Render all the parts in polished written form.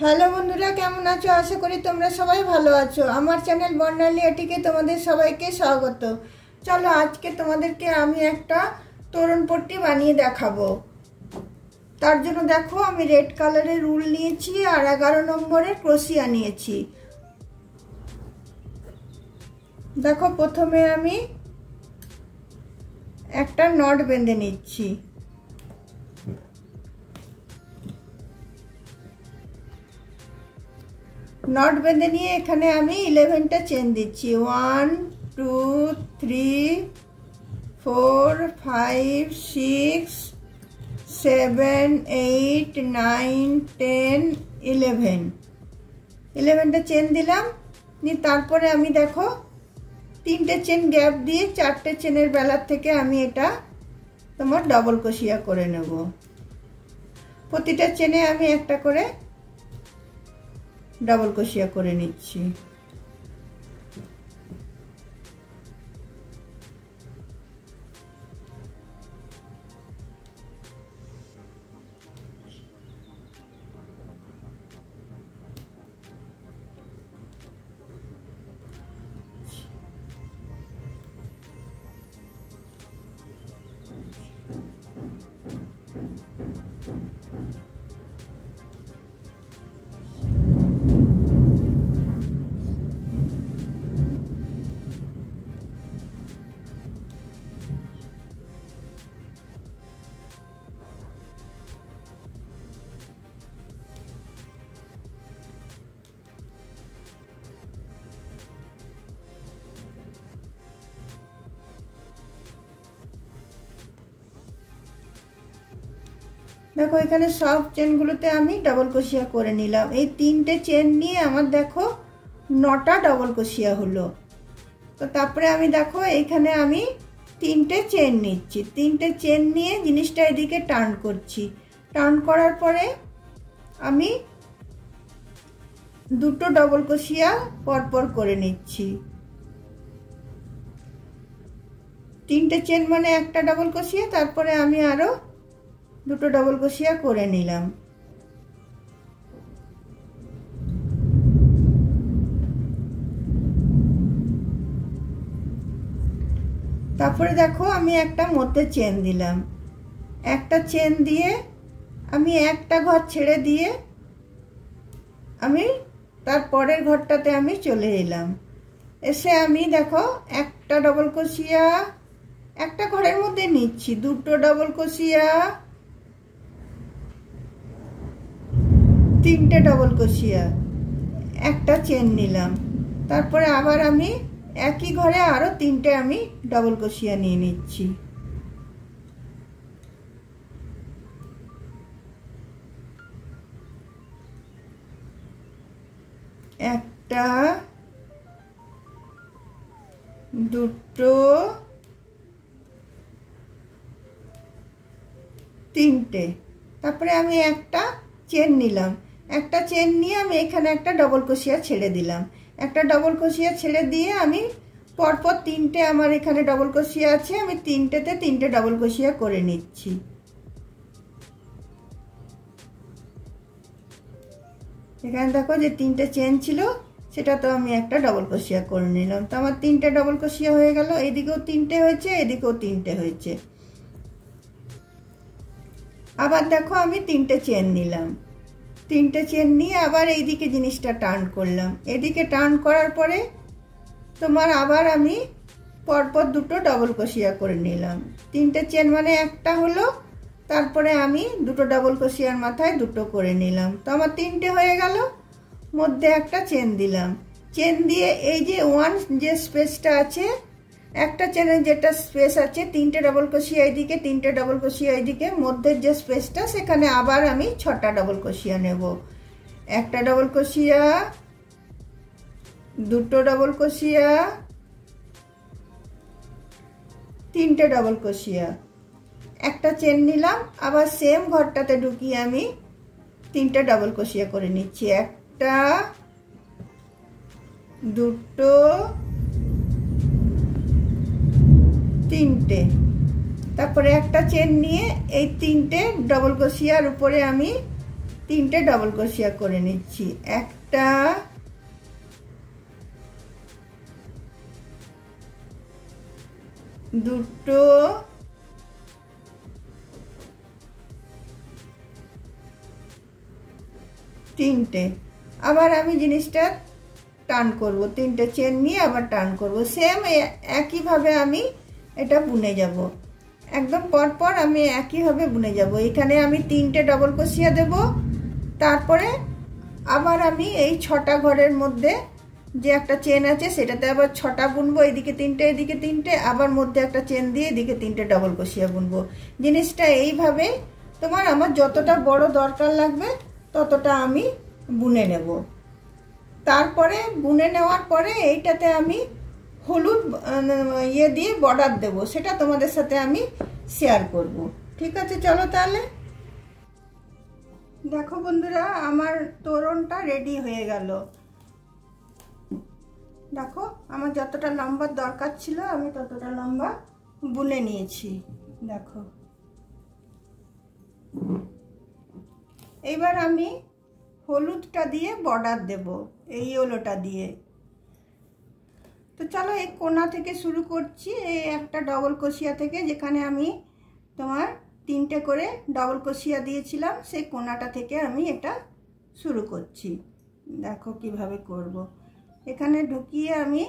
Hello বন্ধুরা, কেমন আছো? আশা করি তোমরা সবাই ভালো আছো। আমার চ্যানেল বর্ণালী এটিকে তোমাদের সবাইকে স্বাগত। চলো আজকে তোমাদেরকে আমি একটা তোরণ পট্টি বানিয়ে দেখাবো। তার জন্য দেখো, আমি রেড কালারের উল নিয়েছি আর 11 নম্বরের ক্রোশিয়া নিয়েছি। দেখো, প্রথমে আমি একটা নট বেঁধে নিচ্ছি। নট বেঁধে নিয়ে এখানে আমি 11টা চেন দিচ্ছি। 1 2 3 4 5 6 7 8 9 10 11টা চেন দিলাম। তারপরে আমি দেখো 3টে চেন গ্যাপ দিয়ে 4টে চেনের বেলার থেকে আমি এটা তোমার ডবল ক্রোশিয়া করে নেব। প্রতিটা চেনে আমি একটা করে ডবল ক্রোশিয়া করে নিচ্ছি। দেখো, এখানে সব চেনগুলোতে আমি ডবল ক্রোশিয়া করে নিলাম। এই 3টে চেন নিয়ে আমার দেখো 9টা ডবল ক্রোশিয়া হলো। তো তারপরে আমি দেখো এখানে আমি 3টে চেন নিচ্ছি। 3টে চেন নিয়ে জিনিসটা এদিকে টার্ন করছি। টার্ন করার পরে আমি 2টো ডবল ক্রোশিয়া পরপর করে নিচ্ছি। 3টে চেন মানে একটা ডবল ক্রোশিয়া, তারপরে আমি আরো 2টো ডবল ক্রোশিয়া করে নিলাম। তারপরে দেখো আমি একটা মধ্যে চেন দিলাম। একটা চেন দিয়ে আমি একটা ঘর ছেড়ে দিয়ে আমি তার পরের ঘরটাতে আমি চলে এলাম। এসে আমি দেখো একটা ডবল ক্রোশিয়া একটা ঘরের মধ্যে নিচ্ছি, 2টো ডবল ক্রোশিয়া, 3টে ডবল ক্রোশিয়া, একটা চেন নিলাম। তারপরে আবার আমি একই ঘরে আরো 3টে আমি ডবল ক্রোশিয়া নিয়ে নিচ্ছি। একটা, 2টো, 3টে। তারপরে আমি একটা চেন নিলাম। একটা চেন নিয়ে আমি এখানে একটা ডবল ক্রোশিয়া ছেড়ে দিলাম। একটা ডবল ক্রোশিয়া ছেড়ে দিয়ে আমি পরপর 3টে আমার এখানে ডবল ক্রোশিয়া আছে, আমি 3টেতে 3টে ডবল ক্রোশিয়া করে নিচ্ছি। এখানে দেখো যে 3টে চেন ছিল, সেটা তো আমি একটা ডবল ক্রোশিয়া করে নিলাম। তো আমার 3টে ডবল ক্রোশিয়া হয়ে গেল। এদিকেও 3টে হয়েছে, এদিকেও 3টে হয়েছে। আবার দেখো আমি 3টে চেন নিলাম। 3টে চেন নিয়ে আবার এইদিকে জিনিসটা টার্ন করলাম। এদিকে টার্ন করার পরে তোমার আবার আমি পরপর 2টো ডবল ক্রোশিয়া করে নিলাম। 3টে চেন মানে একটা হলো, তারপরে আমি 2টো ডবল ক্রোশিয়ার মাথায় 2টো করে নিলাম। তো আমার 3টে হয়ে গেল। মধ্যে একটা চেন দিলাম। চেন দিয়ে এই যে 1 যে স্পেসটা আছে, একটা চেনের যেটা স্পেস আছে, 3টে ডবল ক্রোশিয়া এইদিকে, 3টে ডবল ক্রোশিয়া এইদিকে, মধ্যের যে স্পেসটা সেখানে আবার আমি 6টা ডবল ক্রোশিয়া নেব। একটা ডবল ক্রোশিয়া, 2টো ডবল ক্রোশিয়া, 3টে ডবল ক্রোশিয়া, একটা চেন নিলাম। আবার সেম ঘরটাতে ঢুকিয়ে আমি 3টে ডবল ক্রোশিয়া করে নিচ্ছি। একটা, 2টো, 3টে। তারপরে একটা চেন নিয়ে এই 3টে ডবল ক্রোশিয়ার উপরে আমি তিনটে ডবল ক্রোশিয়া করে নিচ্ছি। একটা, দুটো, তিনটে। আবার আমি জিনিসটা টার্ন করব, তিনটে চেন নিয়ে আবার টার্ন করব। সেম একইভাবে আমি এটা বুনে যাব, একদম পরপর আমি একইভাবে বুনে যাব। এখানে আমি তিনটে ডবল ক্রোশিয়া দেব, তারপরে আবার আমি এই 6টা ঘরের মধ্যে যে একটা চেন আছে সেটাতে আবার 6টা বুনবো, এদিকে তিনটে এদিকে তিনটে, আবার মধ্যে একটা চেন দিয়ে এদিকে তিনটে ডবল ক্রোশিয়া বুনবো। জিনিসটা এইভাবে তোমার আমার যতটা বড় দরকার লাগবে ততটা আমি বুনে নেব। তারপরে বুনে নেওয়ার পরে এইটাতে আমি হলুদ ইয়ে দিয়ে বর্ডার দেব, সেটা তোমাদের সাথে আমি শেয়ার করব। ঠিক আছে, চলো তাহলে। দেখো বন্ধুরা, আমার তোরণটা রেডি হয়ে গেল। দেখো আমার যতটা লম্বা দরকার ছিল আমি ততটা লম্বা বুনে নিয়েছি। দেখো এবার আমি হলুদটা দিয়ে বর্ডার দেব, এই ইয়েলোটা দিয়ে। তো চলো এই কোণা থেকে শুরু করছি, এই একটা ডবল ক্রোশিয়া থেকে, যেখানে আমি তোমার তিনটে করে ডবল ক্রোশিয়া দিয়েছিলাম সেই কোণাটা থেকে আমি এটা শুরু করছি। দেখো কিভাবে করব। এখানে ঢুকিয়ে আমি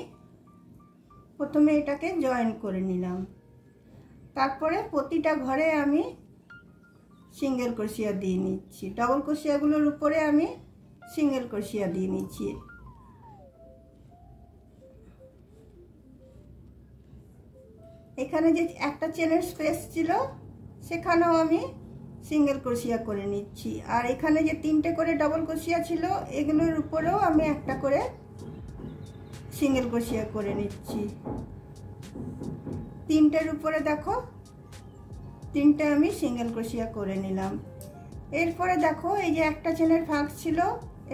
প্রথমে এটাকে জয়েন করে নিলাম, তারপরে প্রতিটা ঘরে আমি সিঙ্গেল ক্রোশিয়া দিয়ে নিচ্ছি, ডবল ক্রোশিয়াগুলোর উপরে আমি সিঙ্গেল ক্রোশিয়া দিয়ে নিচ্ছি। এখানে যে একটা চেনের স্পেস ছিল সেখানেও আমি সিঙ্গেল ক্রোশিয়া করে নিচ্ছি, আর এখানে যে তিনটে করে ডবল ক্রোশিয়া ছিল এগুলোর উপরেও আমি একটা করে সিঙ্গেল ক্রোশিয়া করে নিচ্ছি। তিনটের উপরে দেখো তিনটে আমি সিঙ্গেল ক্রোশিয়া করে নিলাম। এরপরে দেখো এই যে একটা চেনের ফাঁক ছিল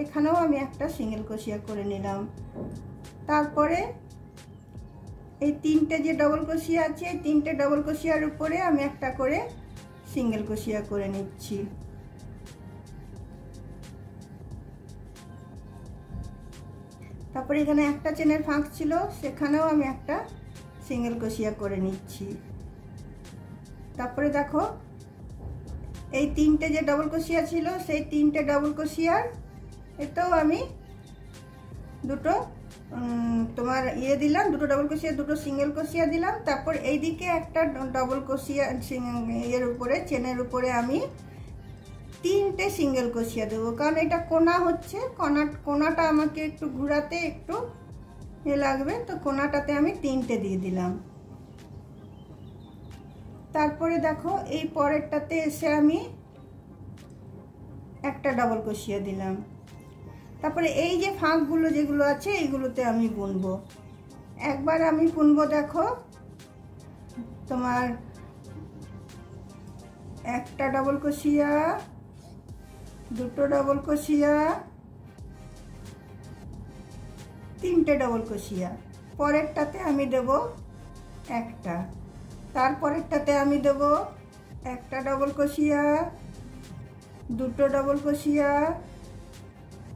এখানেও আমি একটা সিঙ্গেল ক্রোশিয়া করে নিলাম। তারপরে এই তিনটে যে ডবল ক্রোশিয়া আছে এই তিনটে ডবল ক্রোশিয়ার উপরে আমি একটা করে সিঙ্গেল ক্রোশিয়া করে নিচ্ছি। তারপরে এখানে একটা চেনের ফাঁক ছিল সেখানেও আমি একটা সিঙ্গেল ক্রোশিয়া করে নিচ্ছি। তারপরে দেখো এই তিনটে যে ডবল ক্রোশিয়া ছিল সেই তিনটে ডবল ক্রোশিয়ার এতেও আমি দুটো তোমার ইয়ে দিলাম, দুটো ডবল ক্রোশিয়া দুটো সিঙ্গেল ক্রোশিয়া দিলাম। তারপর এইদিকে একটা ডবল ক্রোশিয়া এর উপরে চেনের উপরে আমি তিনটে সিঙ্গেল ক্রোশিয়া দেবো, কারণ এটা কোণা হচ্ছে, কোণাটা আমাকে একটু ঘোরাতে একটু এ লাগবে, তো কোণাটাতে আমি তিনটে দিয়ে দিলাম। তারপরে দেখো এই পরেরটাতে এসে আমি একটা ডবল ক্রোশিয়া দিলাম। তারপরে এই যে ফাঁকগুলো যেগুলো আছে এইগুলোতে আমি বুনবো। একবার আমি বুনবো দেখো তোমার একটা ডবল ক্রোশিয়া, দুটো ডবল ক্রোশিয়া, তিনটে ডবল ক্রোশিয়া। পরেরটাতে আমি দেব একটা, তারপরেরটাতে আমি দেব একটা ডবল ক্রোশিয়া, দুটো ডবল ক্রোশিয়া,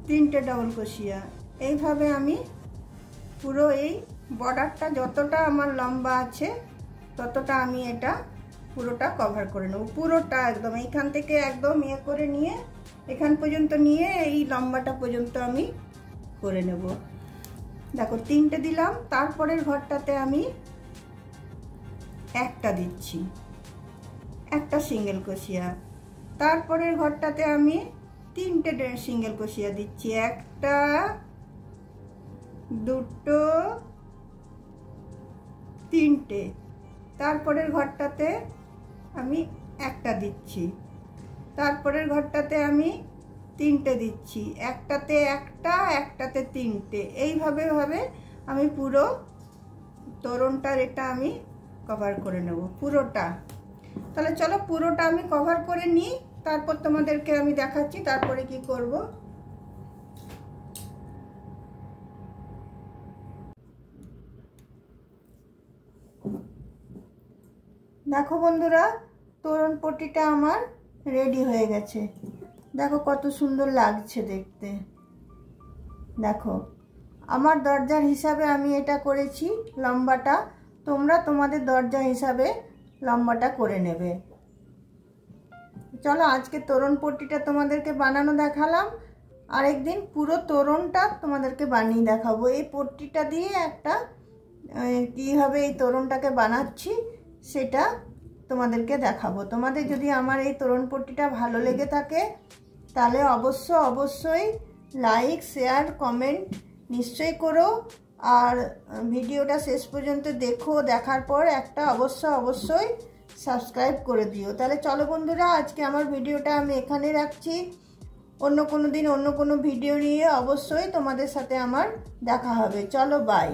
তিনটে ডবল ক্রোশিয়া। এইভাবে আমি পুরো এই বর্ডারটা যতটা আমার লম্বা আছে ততটা আমি এটা পুরোটা কভার করে নেব, পুরোটা একদম এইখান থেকে একদম ইয়ে করে নিয়ে এখান পর্যন্ত নিয়ে এই লম্বাটা পর্যন্ত আমি করে নেব। দেখো তিনটে দিলাম, তারপরের ঘরটাতে আমি একটা দিচ্ছি, একটা সিঙ্গেল ক্রোশিয়া। তারপরের ঘরটাতে আমি তিনটে সিঙ্গেল ক্রোশিয়া দিচ্ছি, একটা, দুটো, তিনটে। তারপরের ঘরটাতে আমি একটা দিচ্ছি, তারপরের ঘরটাতে আমি তিনটে দিচ্ছি, একটাতে একটা, একটাতে তিনটে। এইভাবে আমি পুরো তোরণটার এটা আমি কভার করে নেব পুরোটা। তাহলে চলো পুরোটা আমি কভার করে নিই, তারপর তোমাদেরকে আমি দেখাচ্ছি তারপরে কি করব। দেখো বন্ধুরা, তোরণ পট্টিটা আমার রেডি হয়ে গেছে। দেখো কত সুন্দর লাগছে দেখতে। দেখো আমার দরজার হিসাবে আমি এটা করেছি লম্বাটা, তোমরা তোমাদের দরজা হিসাবে লম্বাটা করে নেবে। চলো আজকে তোরণ পট্টিটা তোমাদেরকে বানানো দেখালাম, আরেকদিন পুরো তোরণটা তোমাদেরকে বানিয়ে দেখাবো। এই পট্টিটা দিয়ে একটা কীভাবে এই তোরণটাকে বানাচ্ছি সেটা তোমাদেরকে দেখাবো। তোমাদের যদি আমার এই তোরণ পট্টিটা ভালো লেগে থাকে তাহলে অবশ্যই লাইক শেয়ার কমেন্ট নিশ্চয়ই করো, আর ভিডিওটা শেষ পর্যন্ত দেখো, দেখার পর একটা অবশ্যই সাবস্ক্রাইব করে দিও। তাহলে চলো বন্ধুরা, আজকে আমার ভিডিওটা আমি এখানে রাখছি। অন্য কোনো দিন অন্য কোনো ভিডিও নিয়ে অবশ্যই তোমাদের সাথে আমার দেখা হবে। চলো বাই।